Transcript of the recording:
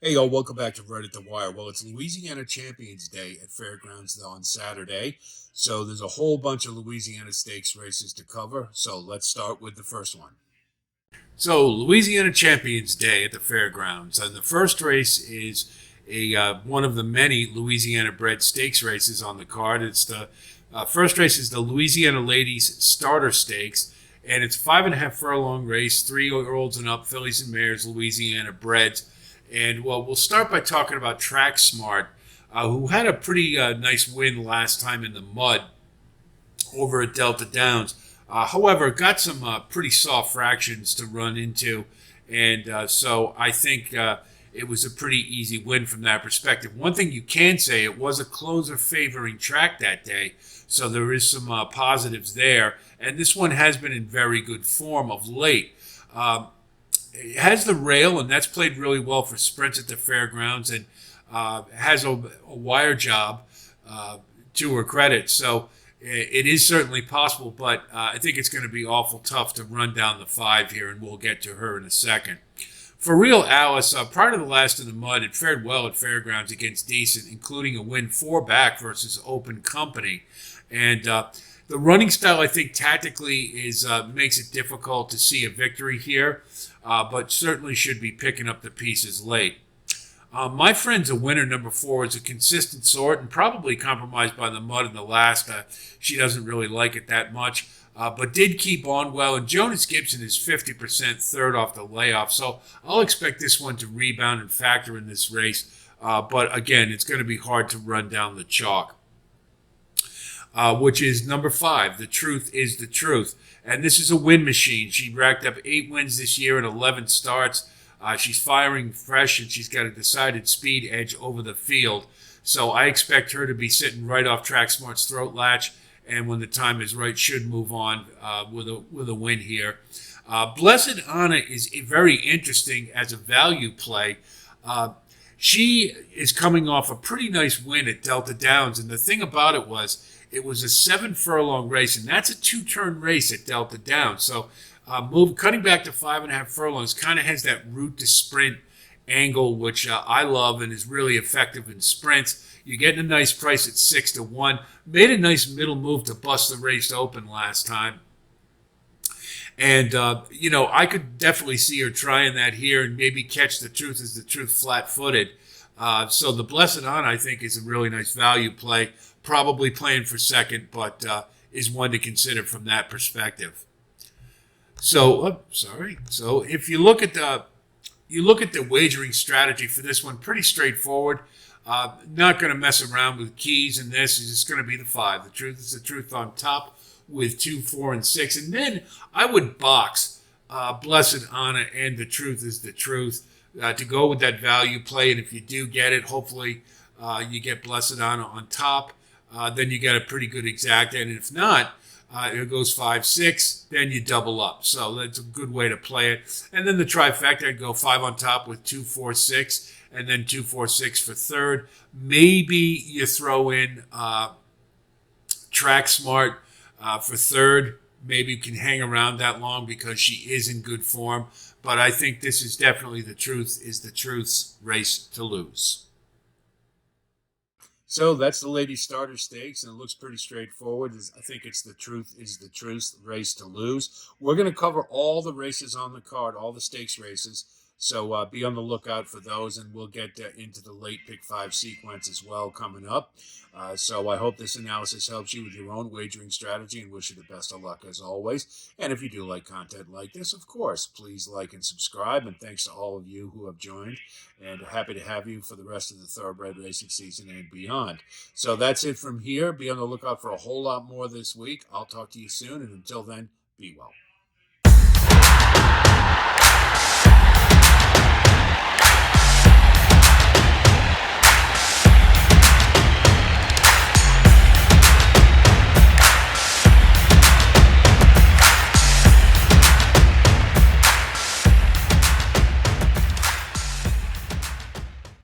Hey, yo, welcome back to Right at the Wire. Well, it's Louisiana Champions Day at Fairgrounds on Saturday. So there's a whole bunch of Louisiana Stakes races to cover. So let's start with the first one. So, Louisiana Champions Day at the Fairgrounds. And the first race is a one of the many Louisiana bred stakes races on the card. It's the first race is the Louisiana Ladies Starter Stakes. And it's 5.5 furlong race, 3 year olds and up, fillies and mares, Louisiana breds. And well, we'll start by talking about Track Smart, who had a pretty nice win last time in the mud over at Delta Downs. However, got some pretty soft fractions to run into, and so I think it was a pretty easy win from that perspective. One thing you can say, it was a closer favoring track that day, so there is some positives there, and this one has been in very good form of late. It has the rail, and that's played really well for sprints at the fairgrounds, and has a wire job to her credit. So it is certainly possible, but I think it's going to be awful tough to run down the 5 here, and we'll get to her in a second. For real, Alice, prior to the last in the mud, it fared well at fairgrounds against decent, including a win 4 back versus Open Company. And the running style, I think, tactically is makes it difficult to see a victory here, but certainly should be picking up the pieces late. My friend's a winner, number 4, is a consistent sort and probably compromised by the mud in the last. She doesn't really like it that much, but did keep on well. And Jonas Gibson is 50% third off the layoff, so I'll expect this one to rebound and factor in this race. But again, it's going to be hard to run down the chalk. Which is number 5. The Truth is the Truth. And this is a win machine. She racked up 8 wins this year and 11 starts. She's firing fresh, and she's got a decided speed edge over the field. So I expect her to be sitting right off Track Smart's throat latch, and when the time is right, should move on with a win here. Blessed Anna is very interesting as a value play. She is coming off a pretty nice win at Delta Downs, and the thing about it was a 7 furlong race, and that's a 2-turn race at Delta Downs. So cutting back to 5.5 furlongs kind of has that route to sprint angle, which I love and is really effective in sprints. You're getting a nice price at 6-1. Made a nice middle move to bust the race open last time. And, I could definitely see her trying that here and maybe catch the Truth is the Truth flat-footed. So the Blessed On, I think, is a really nice value play. Probably playing for second, but is one to consider from that perspective. So, sorry. So if you look at the wagering strategy for this one, pretty straightforward. Not going to mess around with keys in this. It's just going to be the 5. The Truth is the Truth on top with 2, 4, and 6. And then I would box Blessed Anna and The Truth is the Truth to go with that value play. And if you do get it, hopefully you get Blessed Anna on top. Then you get a pretty good exact. And if not, it goes 5, 6, then you double up. So that's a good way to play it. And then the trifecta, I'd go 5 on top with 2, 4, 6, and then 2, 4, 6 for third. Maybe you throw in Track Smart for third. Maybe you can hang around that long because she is in good form. But I think this is definitely the Truth is the Truth's race to lose. So that's the ladies starter stakes, and it looks pretty straightforward. I think it's the Truth is the Truth race to lose. We're going to cover all the races on the card, all the stakes races. So be on the lookout for those, and we'll get into the late pick 5 sequence as well coming up. So I hope this analysis helps you with your own wagering strategy, and wish you the best of luck as always. And if you do like content like this, of course, please like and subscribe. And thanks to all of you who have joined, and happy to have you for the rest of the thoroughbred racing season and beyond. So that's it from here. Be on the lookout for a whole lot more this week. I'll talk to you soon, and until then, be well.